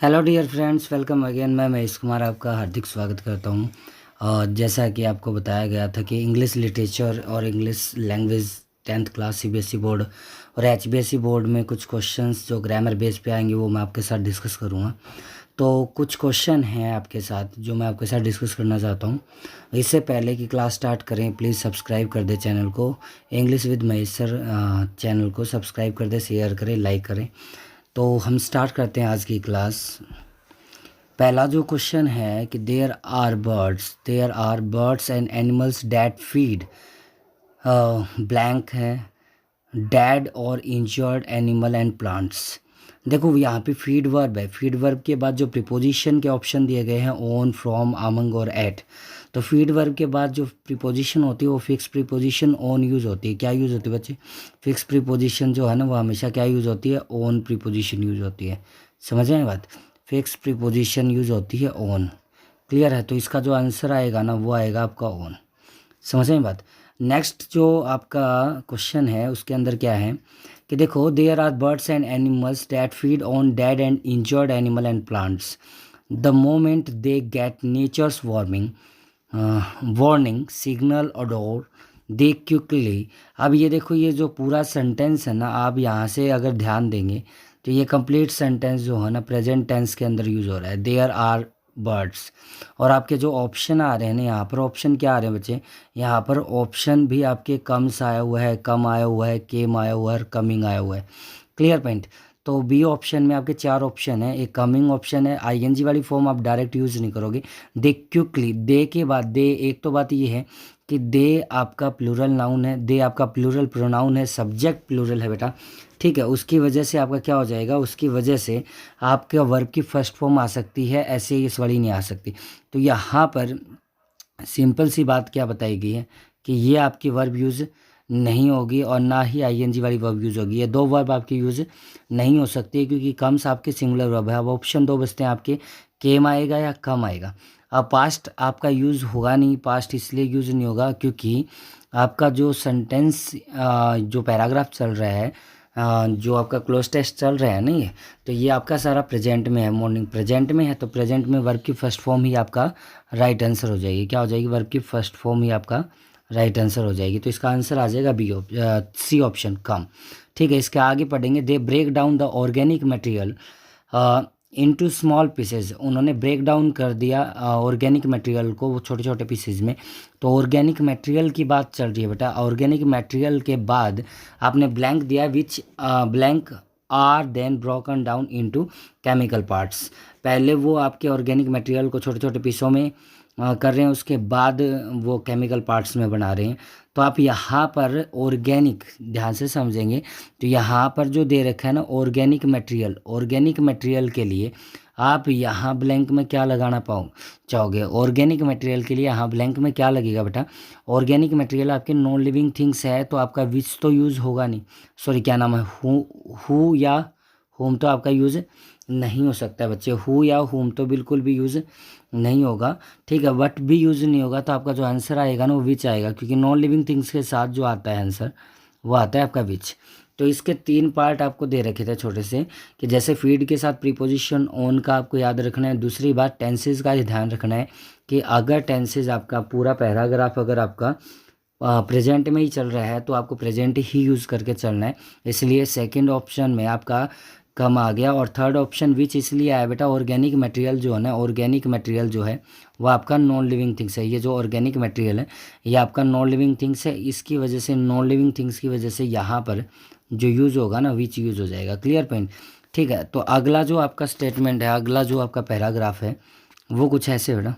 Hello dear friends, welcome again. मैं महेश कुमार आपका हार्दिक स्वागत करता हूं। और जैसा कि आपको बताया गया था कि इंग्लिश लिटरेचर और English language 10th class CBSE board और एचबीएसई बोर्ड में कुछ क्वेश्चंस जो ग्रामर बेस पे आएंगे वो मैं आपके साथ डिस्कस करूंगा। तो कुछ क्वेश्चन हैं आपके साथ जो मैं आपके साथ डिस्कस करना चाहता हूं। इससे पहले कि क्लास स्टार्ट करें, प्लीज़ सब्सक्राइब कर दें चैनल को, English with Mahesh sir channel को सब्सक्राइब कर दें, शेयर करें, लाइक करें। तो हम स्टार्ट करते हैं आज की क्लास। पहला जो क्वेश्चन है कि there are birds and animals that feed, blank है, डेड और इंजर्ड एनिमल एंड प्लांट्स। देखो यहाँ पे फीड वर्ब है। फीड वर्ब के बाद जो प्रीपोजिशन के ऑप्शन दिए गए हैं ऑन, फ्रॉम, अमंग और एट। तो फीड वर्ब के बाद जो प्रीपोजिशन होती है वो फिक्स प्रीपोजिशन ऑन यूज़ होती है। क्या यूज़ होती है बच्चे? फिक्स प्रीपोजिशन जो है ना वो हमेशा क्या यूज़ होती है? ऑन प्रीपोजिशन यूज़ होती है। समझ रहे हैं बात? फिक्स प्रीपोजिशन यूज़ होती है ऑन। क्लियर है? तो इसका जो आंसर आएगा ना वो आएगा आपका ऑन। समझ रहे हैं बात? नेक्स्ट जो आपका क्वेश्चन है उसके अंदर क्या है कि देखो, there are birds and animals that feed on dead and injured animal and plants. The moment they get nature's warning signal odour they quickly. अब ये देखो, ये जो पूरा सेंटेंस है ना, आप यहाँ से अगर ध्यान देंगे तो ये कंप्लीट सेंटेंस जो है ना प्रेजेंट टेंस के अंदर यूज़ हो रहा है। There are birds. और आपके जो ऑप्शन आ रहे हैं ना, यहाँ पर ऑप्शन क्या आ रहे हैं बच्चे? यहाँ पर ऑप्शन भी आपके कम्स आया हुआ है, कम आया हुआ है, केम आया हुआ है और कमिंग आया हुआ है। Clear point? तो बी ऑप्शन में आपके चार ऑप्शन है। एक कमिंग ऑप्शन है, आईएनजी वाली फॉर्म आप डायरेक्ट यूज़ नहीं करोगे। दे क्विकली, दे के बाद दे, एक तो बात ये है कि दे आपका प्लूरल नाउन है, दे आपका प्लूरल प्रोनाउन है, सब्जेक्ट प्लूरल है बेटा। ठीक है, उसकी वजह से आपका क्या हो जाएगा? उसकी वजह से आपका वर्ब की फर्स्ट फॉर्म आ सकती है, ऐसे इस वाली नहीं आ सकती। तो यहाँ पर सिंपल सी बात क्या बताई गई है कि ये आपकी वर्ब यूज़ नहीं होगी और ना ही आईएनजी वाली वर्ब यूज़ होगी। ये दो वर्ब आपकी यूज़ नहीं हो सकती क्योंकि कम्स आपके सिंगुलर वर्ब है। अब ऑप्शन दो बचते हैं आपके, केम आएगा या कम आएगा। अब पास्ट आपका यूज़ होगा नहीं। पास्ट इसलिए यूज़ नहीं होगा क्योंकि आपका जो सेंटेंस जो पैराग्राफ चल रहा है, जो आपका क्लोज टेस्ट चल रहा है ना, ये तो ये आपका सारा प्रेजेंट में है, मॉर्निंग प्रेजेंट में है। तो प्रेजेंट में वर्ब की फर्स्ट फॉर्म ही आपका राइट आंसर हो जाएगी। क्या हो जाएगी? वर्ब की फर्स्ट फॉर्म ही आपका राइट आंसर हो जाएगी। तो इसका आंसर आ जाएगा सी ऑप्शन, कम। ठीक है, इसके आगे पढ़ेंगे। They break down the organic material into small pieces. उन्होंने ब्रेक डाउन कर दिया ऑर्गेनिक मटेरियल को वो छोटे छोटे पीसेज में। तो ऑर्गेनिक मटेरियल की बात चल रही है बेटा। ऑर्गेनिक मटेरियल के बाद आपने ब्लैंक दिया, which blank are then broken down into chemical parts. पहले वो आपके ऑर्गेनिक मटेरियल को छोटे छोटे पीसों में कर रहे हैं, उसके बाद वो केमिकल पार्ट्स में बना रहे हैं। तो आप यहाँ पर ऑर्गेनिक ध्यान से समझेंगे तो यहाँ पर जो दे रखा है ना ऑर्गेनिक मटेरियल, ऑर्गेनिक मटेरियल के लिए आप यहाँ ब्लैंक में क्या लगाना चाहोगे? ऑर्गेनिक मटेरियल के लिए यहाँ ब्लैंक में क्या लगेगा बेटा? ऑर्गेनिक मटेरियल आपके नॉन लिविंग थिंग्स है तो आपका विच तो यूज़ होगा नहीं, सॉरी क्या नाम है, हु या होम तो आपका यूज़ नहीं हो सकता है बच्चे। हु या होम तो बिल्कुल भी यूज़ नहीं होगा। ठीक है, वट भी यूज़ नहीं होगा। तो आपका जो आंसर आएगा ना वो विच आएगा क्योंकि नॉन लिविंग थिंग्स के साथ जो आता है आंसर वो आता है आपका विच। तो इसके तीन पार्ट आपको दे रखे थे छोटे से कि जैसे फीड के साथ प्रीपोजिशन ऑन का आपको याद रखना है। दूसरी बात टेंसेज का ध्यान रखना है कि अगर टेंसेज आपका पूरा पैराग्राफ अगर आपका प्रेजेंट में ही चल रहा है तो आपको प्रेजेंट ही यूज़ करके चलना है। इसलिए सेकंड ऑप्शन में आपका कम आ गया। और थर्ड ऑप्शन विच इसलिए आया बेटा, ऑर्गेनिक मटेरियल जो है ना, ऑर्गेनिक मटेरियल जो है वो आपका नॉन लिविंग थिंग्स है। ये जो ऑर्गेनिक मटेरियल है ये आपका नॉन लिविंग थिंग्स है। इसकी वजह से, नॉन लिविंग थिंग्स की वजह से यहाँ पर जो यूज़ होगा ना विच यूज़ हो जाएगा। Clear point? ठीक है, तो अगला जो आपका स्टेटमेंट है, अगला जो आपका पैराग्राफ है वो कुछ ऐसे बेटा।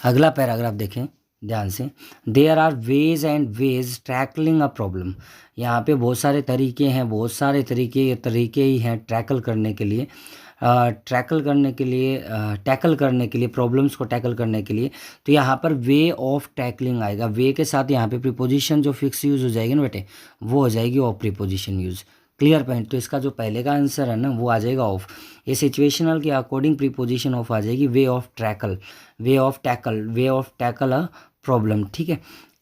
अगला पैराग्राफ देखें ध्यान से। There are ways and ways tackling a problem. यहाँ पे बहुत सारे तरीके हैं, बहुत सारे तरीके ही हैं टैकल करने के लिए, टैकल करने के लिए, प्रॉब्लम्स को टैकल करने के लिए। तो यहाँ पर वे ऑफ टैकलिंग आएगा। वे के साथ यहाँ पे प्रीपोजिशन जो फिक्स यूज़ हो जाएगी ना बेटे वो हो जाएगी of preposition use. Clear point? तो इसका जो पहले का आंसर है ना वो आ जाएगा ऑफ। ये सिचुएशनल के अकॉर्डिंग प्रीपोजिशन ऑफ आ जाएगी। Way of tackle, way of tackle, way of tackle a problem. ठीक है,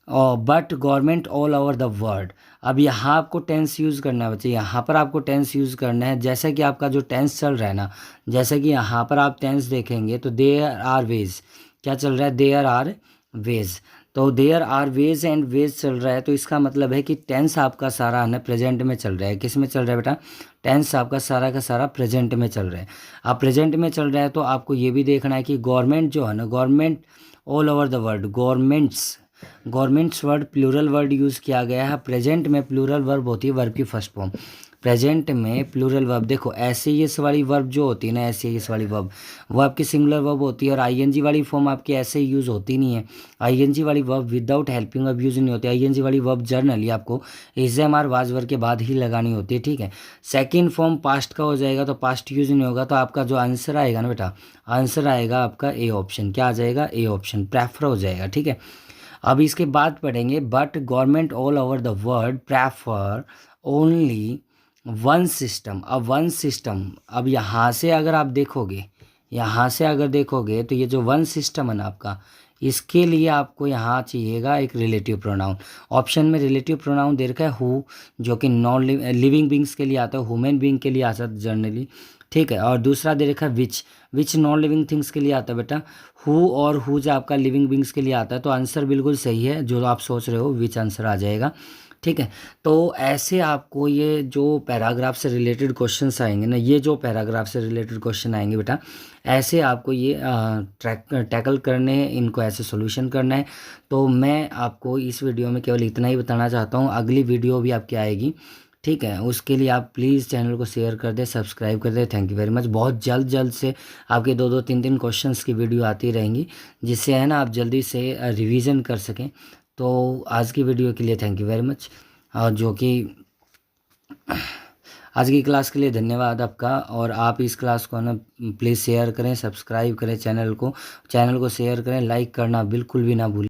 और but government all over the world. अब यहाँ आपको टेंस यूज़ करना है बच्चे, यहाँ पर आपको टेंस यूज़ करना है। जैसा कि आपका जो टेंस चल रहा है ना, जैसे कि यहाँ पर आप टेंस देखेंगे तो देयर आर वेज, क्या चल रहा है, देयर आर वेज। तो there are ways and ways चल रहा है, तो इसका मतलब है कि टेंस आपका सारा है ना प्रेजेंट में चल रहा है। किस में चल रहा है बेटा, टेंस आपका सारा का सारा प्रेजेंट में चल रहा है। अब प्रेजेंट में चल रहा है तो आपको ये भी देखना है कि गवर्नमेंट जो है ना, government all over the world, governments word plural word use किया गया है। प्रेजेंट में प्लूरल वर्ब होती है वर्ब की फर्स्ट फॉर्म। प्रेजेंट में प्लूरल वर्ब देखो, ऐसे ही इस वाली वर्ब जो होती है ना, ऐसे ही इस वाली वर्ब वो आपकी सिंगुलर वर्ब होती है। और आईएनजी वाली फॉर्म आपकी ऐसे ही यूज़ होती नहीं है। आईएनजी वाली verb without helping verb use नहीं होती। आईएनजी वाली वर्ब जर्नली आपको एसएमआर वाज वर्ब के बाद ही लगानी होती है, ठीक है। सेकेंड फॉर्म पास्ट का हो जाएगा तो पास्ट यूज़ नहीं होगा, तो आपका जो आंसर आएगा ना बेटा, आंसर आएगा आपका ए ऑप्शन। क्या आ जाएगा, ए ऑप्शन, प्रेफर हो जाएगा, ठीक है। अब इसके बाद पढ़ेंगे but government all over the world prefer only one system. अब वन सिस्टम, अब यहाँ से अगर आप देखोगे, यहाँ से अगर देखोगे तो ये जो वन सिस्टम है ना आपका, इसके लिए आपको यहाँ चाहिएगा एक रिलेटिव प्रोनाउन। ऑप्शन में रिलेटिव प्रोनाउन दे रखा है हु, जो कि नॉन लिविंग बींग्स के लिए आता है, ह्यूमन बींग के लिए आता है जनरली, ठीक है। और दूसरा दे रखा है विच नॉन लिविंग थिंग्स के लिए आता है बेटा हु, और हु जो आपका लिविंग बींग्स के लिए आता है। तो आंसर बिल्कुल सही है जो आप सोच रहे हो, विच आंसर आ जाएगा, ठीक है। तो ऐसे आपको ये जो पैराग्राफ से रिलेटेड क्वेश्चंस आएंगे ना, ये जो पैराग्राफ से रिलेटेड क्वेश्चन आएंगे बेटा, ऐसे आपको ये टैकल करने हैं, इनको ऐसे सॉल्यूशन करना है। तो मैं आपको इस वीडियो में केवल इतना ही बताना चाहता हूँ। अगली वीडियो भी आपकी आएगी, ठीक है। उसके लिए आप प्लीज़ चैनल को शेयर कर दें, सब्सक्राइब कर दें। Thank you very much. बहुत जल्द से आपके 2-2 3-3 क्वेश्चंस की वीडियो आती रहेंगी, जिससे है ना आप जल्दी से रिवीजन कर सकें। तो आज की वीडियो के लिए थैंक यू वेरी मच। और जो कि आज की क्लास के लिए धन्यवाद आपका। और आप इस क्लास को ना प्लीज़ शेयर करें, सब्सक्राइब करें चैनल को शेयर करें, लाइक करना बिल्कुल भी ना भूलें।